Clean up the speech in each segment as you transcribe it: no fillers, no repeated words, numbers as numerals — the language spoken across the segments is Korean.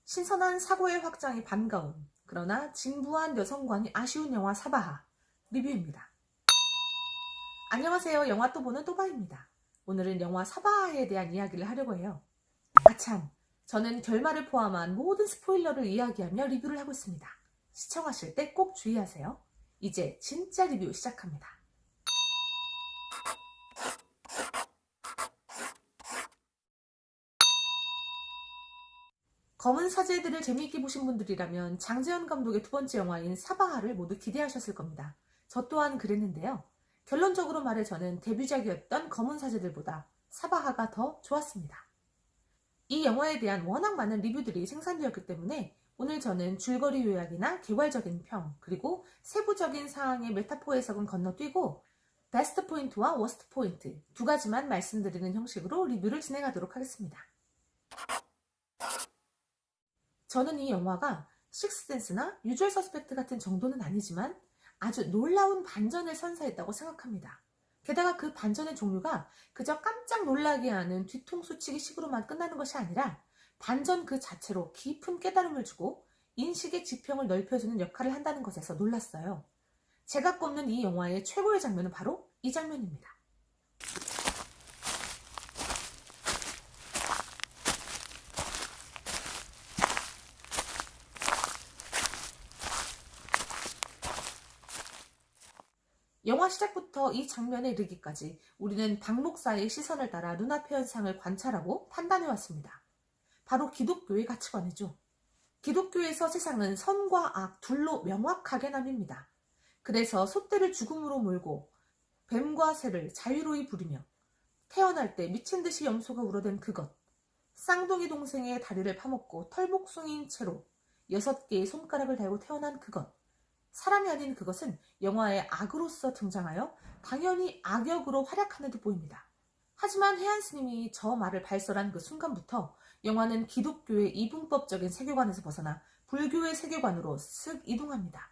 신선한 사고의 확장이 반가운, 그러나 진부한 여성관이 아쉬운 영화 사바하 리뷰입니다. 안녕하세요. 영화 또 보는 또바입니다. 오늘은 영화 사바하에 대한 이야기를 하려고 해요. 아참, 저는 결말을 포함한 모든 스포일러를 이야기하며 리뷰를 하고 있습니다. 시청하실 때 꼭 주의하세요. 이제 진짜 리뷰 시작합니다. 검은 사제들을 재미있게 보신 분들이라면 장재현 감독의 두 번째 영화인 사바하를 모두 기대하셨을 겁니다. 저 또한 그랬는데요. 결론적으로 말해 저는 데뷔작이었던 검은 사제들보다 사바하가 더 좋았습니다. 이 영화에 대한 워낙 많은 리뷰들이 생산되었기 때문에 오늘 저는 줄거리 요약이나 개괄적인 평, 그리고 세부적인 사항의 메타포 해석은 건너뛰고 베스트 포인트와 워스트 포인트 두 가지만 말씀드리는 형식으로 리뷰를 진행하도록 하겠습니다. 저는 이 영화가 식스센스나 유주얼 서스펙트 같은 정도는 아니지만 아주 놀라운 반전을 선사했다고 생각합니다. 게다가 그 반전의 종류가 그저 깜짝 놀라게 하는 뒤통수치기 식으로만 끝나는 것이 아니라 반전 그 자체로 깊은 깨달음을 주고 인식의 지평을 넓혀주는 역할을 한다는 것에서 놀랐어요. 제가 꼽는 이 영화의 최고의 장면은 바로 이 장면입니다. 영화 시작부터 이 장면에 이르기까지 우리는 박 목사의 시선을 따라 눈앞의 현상을 관찰하고 판단해왔습니다. 바로 기독교의 가치관이죠. 기독교에서 세상은 선과 악 둘로 명확하게 나뉩니다. 그래서 소떼를 죽음으로 몰고 뱀과 새를 자유로이 부리며 태어날 때 미친 듯이 염소가 울어댄 그것, 쌍둥이 동생의 다리를 파먹고 털복숭이인 채로 6개의 손가락을 달고 태어난 그것, 사람이 아닌 그것은 영화의 악으로서 등장하여 당연히 악역으로 활약하는 듯 보입니다. 하지만 혜안 스님이 저 말을 발설한 그 순간부터 영화는 기독교의 이분법적인 세계관에서 벗어나 불교의 세계관으로 쓱 이동합니다.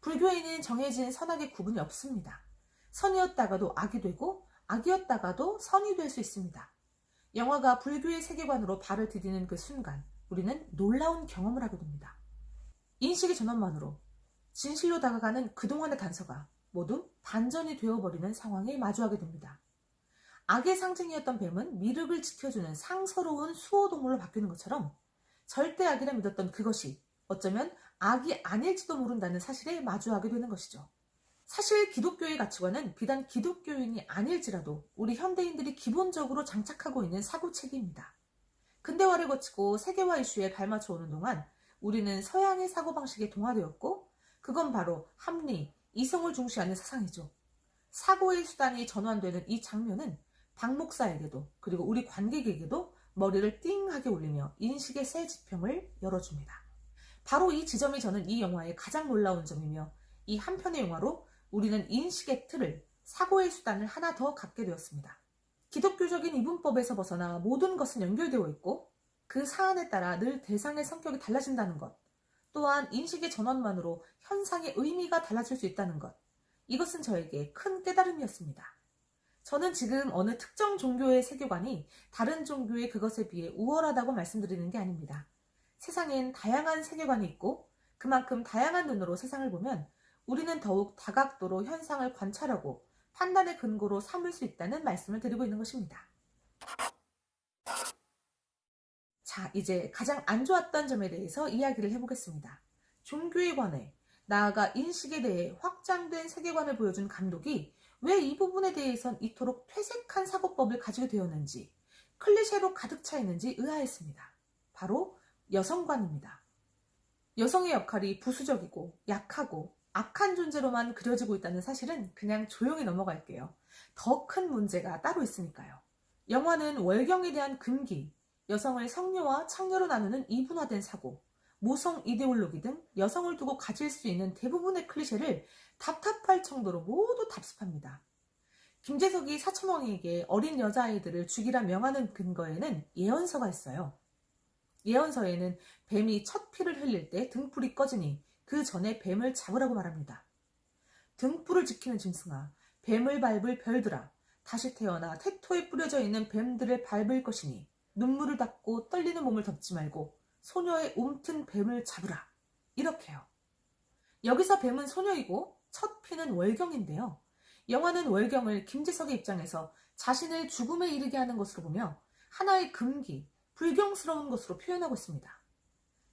불교에는 정해진 선악의 구분이 없습니다. 선이었다가도 악이 되고 악이었다가도 선이 될 수 있습니다. 영화가 불교의 세계관으로 발을 디디는 그 순간 우리는 놀라운 경험을 하게 됩니다. 인식의 전환만으로 진실로 다가가는 그동안의 단서가 모두 반전이 되어버리는 상황에 마주하게 됩니다. 악의 상징이었던 뱀은 미륵을 지켜주는 상서로운 수호동물로 바뀌는 것처럼 절대 악이라 믿었던 그것이 어쩌면 악이 아닐지도 모른다는 사실에 마주하게 되는 것이죠. 사실 기독교의 가치관은 비단 기독교인이 아닐지라도 우리 현대인들이 기본적으로 장착하고 있는 사고체계입니다. 근대화를 거치고 세계화 이슈에 발맞춰 오는 동안 우리는 서양의 사고방식에 동화되었고 그건 바로 합리, 이성을 중시하는 사상이죠. 사고의 수단이 전환되는 이 장면은 박 목사에게도 그리고 우리 관객에게도 머리를 띵하게 울리며 인식의 새 지평을 열어줍니다. 바로 이 지점이 저는 이 영화의 가장 놀라운 점이며 이 한 편의 영화로 우리는 인식의 틀을, 사고의 수단을 하나 더 갖게 되었습니다. 기독교적인 이분법에서 벗어나 모든 것은 연결되어 있고 그 사안에 따라 늘 대상의 성격이 달라진다는 것, 또한 인식의 전환만으로 현상의 의미가 달라질 수 있다는 것. 이것은 저에게 큰 깨달음이었습니다. 저는 지금 어느 특정 종교의 세계관이 다른 종교의 그것에 비해 우월하다고 말씀드리는 게 아닙니다. 세상엔 다양한 세계관이 있고 그만큼 다양한 눈으로 세상을 보면 우리는 더욱 다각도로 현상을 관찰하고 판단의 근거로 삼을 수 있다는 말씀을 드리고 있는 것입니다. 자, 이제 가장 안 좋았던 점에 대해서 이야기를 해보겠습니다. 종교에 관해, 나아가 인식에 대해 확장된 세계관을 보여준 감독이 왜 이 부분에 대해선 이토록 퇴색한 사고법을 가지게 되었는지, 클리셰로 가득 차 있는지 의아했습니다. 바로 여성관입니다. 여성의 역할이 부수적이고 약하고 악한 존재로만 그려지고 있다는 사실은 그냥 조용히 넘어갈게요. 더 큰 문제가 따로 있으니까요. 영화는 월경에 대한 금기, 여성을 성녀와 창녀로 나누는 이분화된 사고, 모성 이데올로기 등 여성을 두고 가질 수 있는 대부분의 클리셰를 답답할 정도로 모두 답습합니다. 김재석이 사천왕에게 어린 여자아이들을 죽이라 명하는 근거에는 예언서가 있어요. 예언서에는 뱀이 첫 피를 흘릴 때 등불이 꺼지니 그 전에 뱀을 잡으라고 말합니다. 등불을 지키는 짐승아, 뱀을 밟을 별들아, 다시 태어나 태토에 뿌려져 있는 뱀들을 밟을 것이니 눈물을 닦고 떨리는 몸을 덮지 말고 소녀의 움튼 뱀을 잡으라. 이렇게요. 여기서 뱀은 소녀이고 첫 피는 월경인데요. 영화는 월경을 김재석의 입장에서 자신을 죽음에 이르게 하는 것으로 보며 하나의 금기, 불경스러운 것으로 표현하고 있습니다.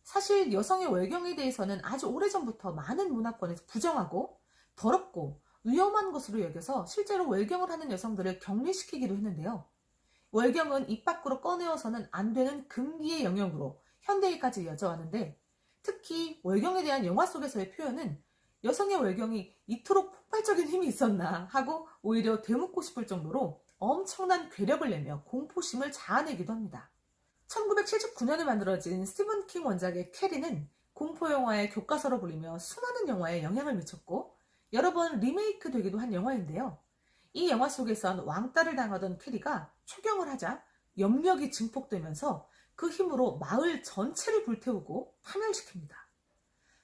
사실 여성의 월경에 대해서는 아주 오래전부터 많은 문화권에서 부정하고 더럽고 위험한 것으로 여겨서 실제로 월경을 하는 여성들을 격리시키기도 했는데요. 월경은 입 밖으로 꺼내어서는 안 되는 금기의 영역으로 현대에까지 이어져 왔는데, 특히 월경에 대한 영화 속에서의 표현은 여성의 월경이 이토록 폭발적인 힘이 있었나 하고 오히려 되묻고 싶을 정도로 엄청난 괴력을 내며 공포심을 자아내기도 합니다. 1979년에 만들어진 스티븐 킹 원작의 캐리는 공포영화의 교과서로 불리며 수많은 영화에 영향을 미쳤고 여러 번 리메이크 되기도 한 영화인데요. 이 영화 속에선 왕따를 당하던 캐리가 초경을 하자 염력이 증폭되면서 그 힘으로 마을 전체를 불태우고 파멸시킵니다.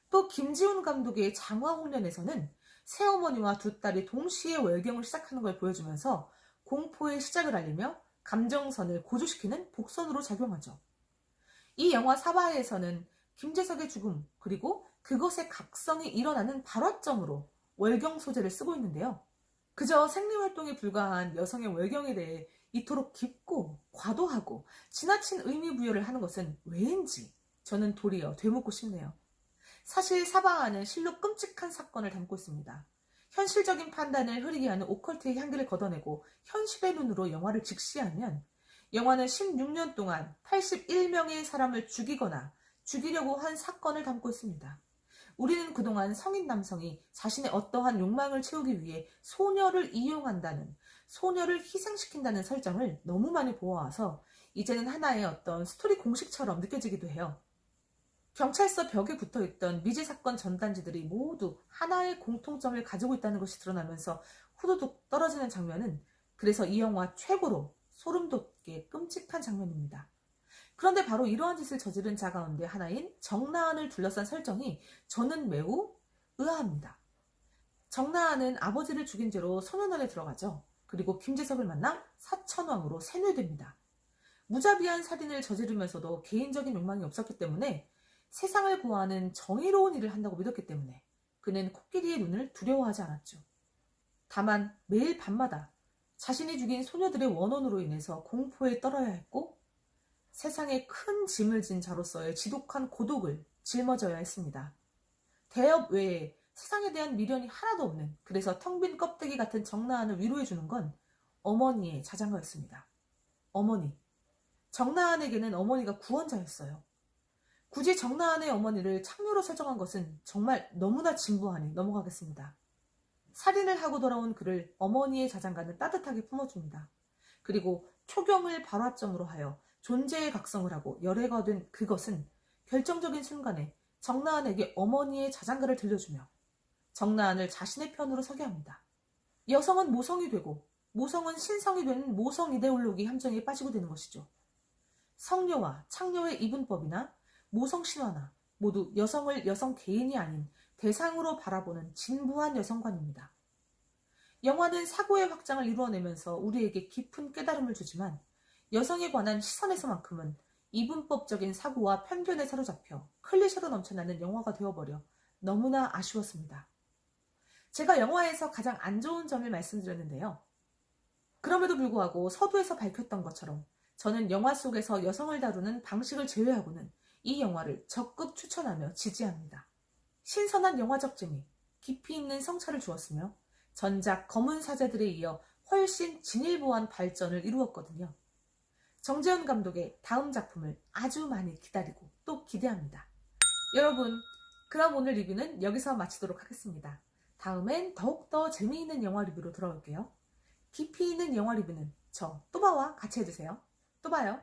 또 김지훈 감독의 장화홍련에서는 새어머니와 두 딸이 동시에 월경을 시작하는 걸 보여주면서 공포의 시작을 알리며 감정선을 고조시키는 복선으로 작용하죠. 이 영화 사바에서는 김재석의 죽음 그리고 그것의 각성이 일어나는 발화점으로 월경 소재를 쓰고 있는데요. 그저 생리활동에 불과한 여성의 월경에 대해 이토록 깊고 과도하고 지나친 의미 부여를 하는 것은 왜인지 저는 도리어 되묻고 싶네요. 사실 사바하는 실로 끔찍한 사건을 담고 있습니다. 현실적인 판단을 흐리게 하는 오컬트의 향기를 걷어내고 현실의 눈으로 영화를 직시하면 영화는 16년 동안 81명의 사람을 죽이거나 죽이려고 한 사건을 담고 있습니다. 우리는 그동안 성인 남성이 자신의 어떠한 욕망을 채우기 위해 소녀를 이용한다는, 소녀를 희생시킨다는 설정을 너무 많이 보아와서 이제는 하나의 어떤 스토리 공식처럼 느껴지기도 해요. 경찰서 벽에 붙어있던 미제 사건 전단지들이 모두 하나의 공통점을 가지고 있다는 것이 드러나면서 후두둑 떨어지는 장면은 그래서 이 영화 최고로 소름 돋게 끔찍한 장면입니다. 그런데 바로 이러한 짓을 저지른 자 가운데 하나인 정나은을 둘러싼 설정이 저는 매우 의아합니다. 정나은은 아버지를 죽인 죄로 소년원에 들어가죠. 그리고 김재석을 만나 사천왕으로 세뇌됩니다. 무자비한 살인을 저지르면서도 개인적인 욕망이 없었기 때문에 세상을 구하는 정의로운 일을 한다고 믿었기 때문에 그는 코끼리의 눈을 두려워하지 않았죠. 다만 매일 밤마다 자신이 죽인 소녀들의 원혼으로 인해서 공포에 떨어야 했고 세상에 큰 짐을 진 자로서의 지독한 고독을 짊어져야 했습니다. 대업 외에 세상에 대한 미련이 하나도 없는, 그래서 텅 빈 껍데기 같은 정나은을 위로해주는 건 어머니의 자장가였습니다. 어머니. 정나은에게는 어머니가 구원자였어요. 굳이 정나은의 어머니를 창녀로 설정한 것은 정말 너무나 진부하니 넘어가겠습니다. 살인을 하고 돌아온 그를 어머니의 자장가는 따뜻하게 품어줍니다. 그리고 초경을 발화점으로 하여 존재의 각성을 하고 열애가 된 그것은 결정적인 순간에 정나은에게 어머니의 자장가를 들려주며 정나은을 자신의 편으로 서게 합니다. 여성은 모성이 되고 모성은 신성이 되는 모성 이데올로기 함정에 빠지고 되는 것이죠. 성녀와 창녀의 이분법이나 모성 신화나 모두 여성을 여성 개인이 아닌 대상으로 바라보는 진부한 여성관입니다. 영화는 사고의 확장을 이루어내면서 우리에게 깊은 깨달음을 주지만 여성에 관한 시선에서만큼은 이분법적인 사고와 편견에 사로잡혀 클리셰로 넘쳐나는 영화가 되어버려 너무나 아쉬웠습니다. 제가 영화에서 가장 안 좋은 점을 말씀드렸는데요. 그럼에도 불구하고 서두에서 밝혔던 것처럼 저는 영화 속에서 여성을 다루는 방식을 제외하고는 이 영화를 적극 추천하며 지지합니다. 신선한 영화적 재미, 깊이 있는 성찰을 주었으며 전작 검은 사제들에 이어 훨씬 진일보한 발전을 이루었거든요. 정재현 감독의 다음 작품을 아주 많이 기다리고 또 기대합니다. 여러분, 그럼 오늘 리뷰는 여기서 마치도록 하겠습니다. 다음엔 더욱더 재미있는 영화 리뷰로 돌아올게요. 깊이 있는 영화 리뷰는 저 또바와 같이 해주세요. 또 봐요.